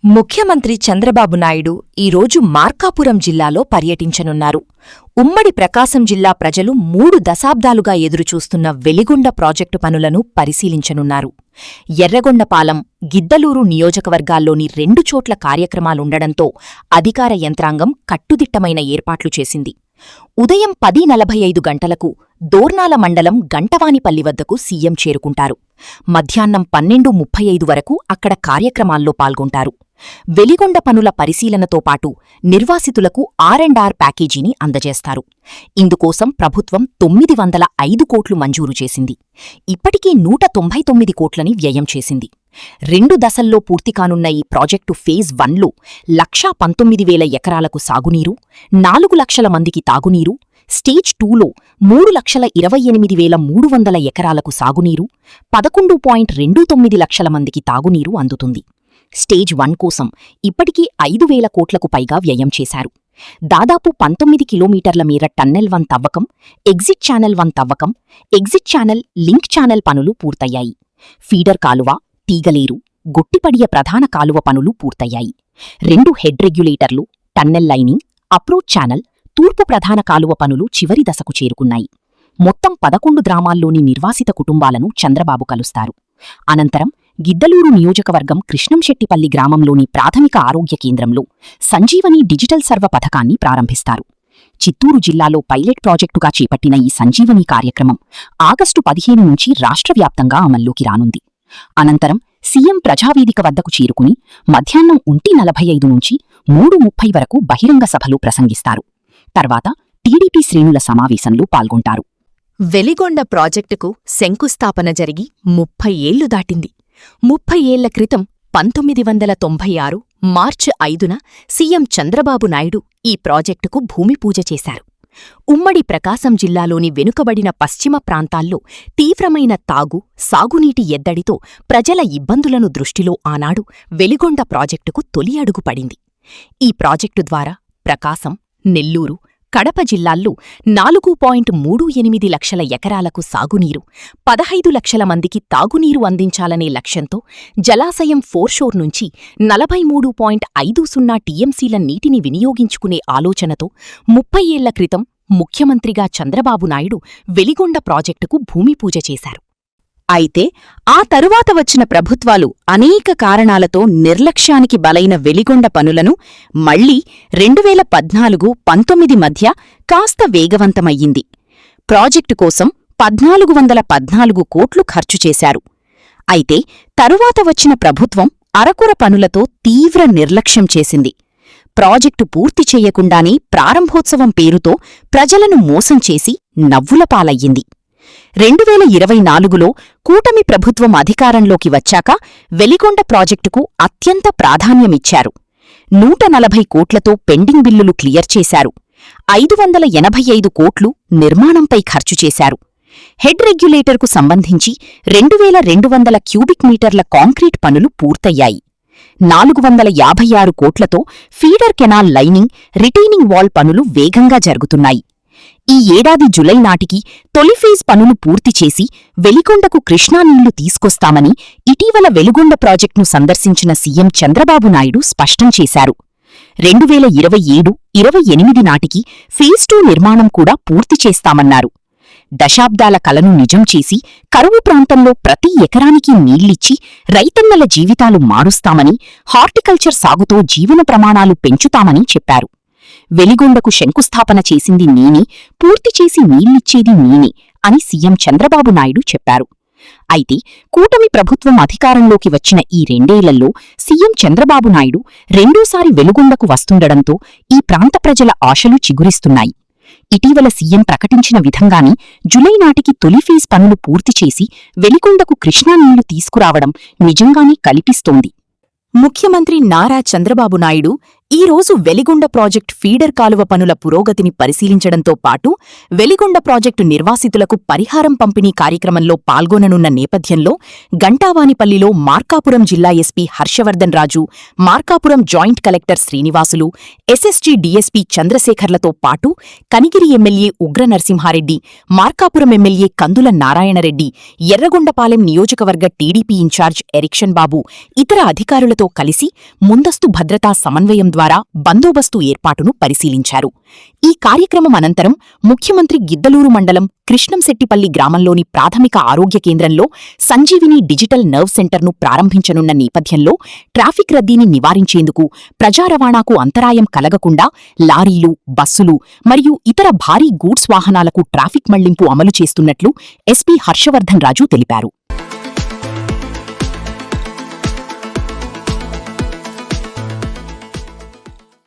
ముఖ్యమంత్రి చంద్రబాబు నాయుడు ఈరోజు మార్కాపురం జిల్లాలో పర్యటించనున్నారు. ఉమ్మడి ప్రకాశం జిల్లా ప్రజలు 3 దశాబ్దాలుగా ఎదురుచూస్తున్న వెలిగొండ ప్రాజెక్టు పనులను పరిశీలించనున్నారు. ఎర్రగొండపాలెం, గిద్దలూరు నియోజకవర్గాల్లోని 2 చోట్ల కార్యక్రమాలుండడంతో అధికార యంత్రాంగం కట్టుదిట్టమైన ఏర్పాట్లు చేసింది. ఉదయం 10:45 గంటలకు దోర్నాల మండలం గంటవానిపల్లి వద్దకు సీఎం చేరుకుంటారు. మధ్యాహ్నం 12:35 వరకు అక్కడ కార్యక్రమాల్లో పాల్గొంటారు. వెలిగొండ పనుల పరిశీలనతో పాటు నిర్వాసితులకు R&R ప్యాకేజీని అందజేస్తారు. ఇందుకోసం ప్రభుత్వం 905 కోట్లు మంజూరు చేసింది. ఇప్పటికీ 199 కోట్లని వ్యయం చేసింది. 2 దశల్లో పూర్తికానున్న ఈ ప్రాజెక్టు ఫేజ్ 1లో 1,19,000 ఎకరాలకు సాగునీరు, 4 లక్షల మందికి తాగునీరు, స్టేజ్ 2లో 3,28,300 ఎకరాలకు సాగునీరు, 11.29 లక్షల మందికి తాగునీరు అందుతుంది. స్టేజ్ 1 కోసం ఇప్పటికీ 5,000 కోట్లకు పైగా వ్యయం చేశారు. దాదాపు 19 కిలోమీటర్ల మేర టన్నెల్ 1 తవ్వకం, ఎగ్జిట్ ఛానల్ 1 తవ్వకం, ఎగ్జిట్ ఛానల్, లింక్ ఛానల్ పనులు పూర్తయ్యాయి. ఫీడర్ కాలువ, తీగలేరు, గొట్టిపడియ ప్రధాన కాలువ పనులు పూర్తయ్యాయి. 2 హెడ్ రెగ్యులేటర్లు, టన్నెల్ లైనింగ్, అప్రోచ్ ఛానల్, తూర్పు ప్రధాన కాలువ పనులు చివరి దశకు చేరుకున్నాయి. మొత్తం 11 గ్రామాల్లోని నిర్వాసిత కుటుంబాలను చంద్రబాబు కలుస్తారు. అనంతరం గిద్దలూరు నియోజకవర్గం కృష్ణంశెట్టిపల్లి గ్రామంలోని ప్రాథమిక ఆరోగ్య కేంద్రంలో సంజీవని డిజిటల్ సర్వ పథకాన్ని ప్రారంభిస్తారు. చిత్తూరు జిల్లాలో పైలట్ ప్రాజెక్టుగా చేపట్టిన ఈ సంజీవని కార్యక్రమం ఆగస్టు 15 నుంచి రాష్ట్రవ్యాప్తంగా అమల్లోకి రానుంది. అనంతరం సీఎం ప్రజావేదిక వద్దకు చేరుకుని మధ్యాహ్నం 1:45 నుంచి 3:30 వరకు బహిరంగ సభలో ప్రసంగిస్తారు. తర్వాత టీడీపీ శ్రేణుల సమావేశంలో పాల్గొంటారు. వెలిగొండ ప్రాజెక్టుకు శంకుస్థాపన జరిగి 30 ఏళ్లు దాటింది. 30 ఏళ్ల క్రితం 1996 మార్చి 5న సీఎం చంద్రబాబు నాయుడు ఈ ప్రాజెక్టుకు భూమిపూజ చేశారు. ఉమ్మడి ప్రకాశం జిల్లాలోని వెనుకబడిన పశ్చిమ ప్రాంతాల్లో తీవ్రమైన సాగునీటి ఎద్దడితో ప్రజల ఇబ్బందులను దృష్టిలో ఆనాడు వెలిగొండ ప్రాజెక్టుకు తొలి అడుగు పడింది. ఈ ప్రాజెక్టు ద్వారా ప్రకాశం, నెల్లూరు, కడప జిల్లాల్లో 4.38 లక్షల ఎకరాలకు సాగునీరు, 15 లక్షల మందికి తాగునీరు అందించాలనే లక్ష్యంతో జలాశయం ఫోర్షోర్ నుంచి 43.50 టీఎంసీల నీటిని వినియోగించుకునే ఆలోచనతో 30 ఏళ్ల క్రితం ముఖ్యమంత్రిగా చంద్రబాబు నాయుడు వెలిగొండ ప్రాజెక్టుకు భూమిపూజ చేశారు. అయితే ఆ తరువాత వచ్చిన ప్రభుత్వాలు అనేక కారణాలతో నిర్లక్ష్యానికి బలైన వెలిగొండ పనులను మళ్లీ 2014-19 మధ్య కాస్త వేగవంతమయ్యింది. ప్రాజెక్టు కోసం 1,414 కోట్లు ఖర్చు చేశారు. అయితే తరువాత వచ్చిన ప్రభుత్వం అరకొర పనులతో తీవ్ర నిర్లక్ష్యం చేసింది. ప్రాజెక్టు పూర్తి చెయ్యకుండానే ప్రారంభోత్సవం పేరుతో ప్రజలను మోసం చేసి నవ్వులపాలయ్యింది. 2024లో కూటమి ప్రభుత్వం అధికారంలోకి వచ్చాక వెలిగొండ ప్రాజెక్టుకు అత్యంత ప్రాధాన్యమిచ్చారు. 140 కోట్లతో పెండింగ్ బిల్లులు క్లియర్ చేశారు. 585 కోట్లు నిర్మాణంపై ఖర్చు చేశారు. హెడ్ రెగ్యులేటర్కు సంబంధించి 2,200 క్యూబిక్ మీటర్ల కాంక్రీట్ పనులు పూర్తయ్యాయి. 456 కోట్లతో feeder canal lining, retaining wall పనులు వేగంగా జరుగుతున్నాయి. ఈ ఏడాది జులై నాటికి తొలి ఫేజ్ పనులు పూర్తి చేసి వెలిగొండకు కృష్ణా నీళ్లు తీసుకొస్తామని ఇటీవల వెలిగొండ ప్రాజెక్టును సందర్శించిన సీఎం చంద్రబాబు నాయుడు స్పష్టం చేశారు. 2027-28 నాటికి ఫేజ్ 2 నిర్మాణం కూడా పూర్తి చేస్తామన్నారు. దశాబ్దాల కలను నిజం చేసి కరువు ప్రాంతంలో ప్రతి ఎకరానికి నీళ్లిచ్చి రైతన్నల జీవితాలు మారుస్తామని, హార్టికల్చర్ సాగుతో జీవన ప్రమాణాలు పెంచుతామని చెప్పారు. వెలిగొండకు శంకుస్థాపన చేసింది నేనే, పూర్తి చేసి నీళ్లిచ్చేది నేనే అని సీఎం చంద్రబాబు నాయుడు చెప్పారు. అయితే కూటమి ప్రభుత్వం అధికారంలోకి వచ్చిన ఈ 2 ఏళ్లలో సీఎం చంద్రబాబు నాయుడు రెండోసారి వెలిగొండకు వస్తుండడంతో ఈ ప్రాంత ప్రజల ఆశలు చిగురిస్తున్నాయి. ఇటీవల సీఎం ప్రకటించిన విధంగానే జులై నాటికి తొలి ఫేజ్ పనులు పూర్తి చేసి వెలిగొండకు కృష్ణా నీళ్లు తీసుకురావడం నిజంగానే కల్పిస్తోంది. ముఖ్యమంత్రి నారా చంద్రబాబు నాయుడు ఈ రోజు వెలిగొండ ప్రాజెక్ట్ ఫీడర్ కాలువ పనుల పురోగతిని పరిశీలించడంతో పాటు వెలిగొండ ప్రాజెక్టు నిర్వాసితులకు పరిహారం పంపిణీ కార్యక్రమంలో పాల్గొననున్న నేపథ్యంలో గంటావానిపల్లిలో మార్కాపురం జిల్లా SP Harshavardhan Raju, Markapuram joint collector Srinivasulu, SSG DSP చంద్రశేఖర్లతో పాటు కనిగిరి ఎమ్మెల్యే ఉగ్ర నరసింహారెడ్డి, మార్కాపురం ఎమ్మెల్యే కందుల నారాయణరెడ్డి, ఎర్రగొండపాలెం నియోజకవర్గ టీడీపీ ఇన్ఛార్జ్ ఎరిక్షన్ బాబు ఇతర అధికారులతో కలిసి ముందస్తు భద్రతా సమన్వయం ద్వారా బందోబస్తు ఏర్పాటును పరిశీలించారు. ఈ కార్యక్రమం అనంతరం ముఖ్యమంత్రి గిద్దలూరు మండలం కృష్ణంశెట్టిపల్లి గ్రామంలోని ప్రాథమిక ఆరోగ్య కేంద్రంలో సంజీవిని డిజిటల్ నర్వ్ సెంటర్ను ప్రారంభించనున్న నేపథ్యంలో ట్రాఫిక్ రద్దీని నివారించేందుకు, ప్రజా రవాణాకు అంతరాయం కలగకుండా లారీలు, బస్సులు మరియు ఇతర భారీ గూడ్స్ వాహనాలకు ట్రాఫిక్ మళ్లింపు అమలు చేస్తున్నట్లు ఎస్పీ హర్షవర్ధన్ రాజు తెలిపారు.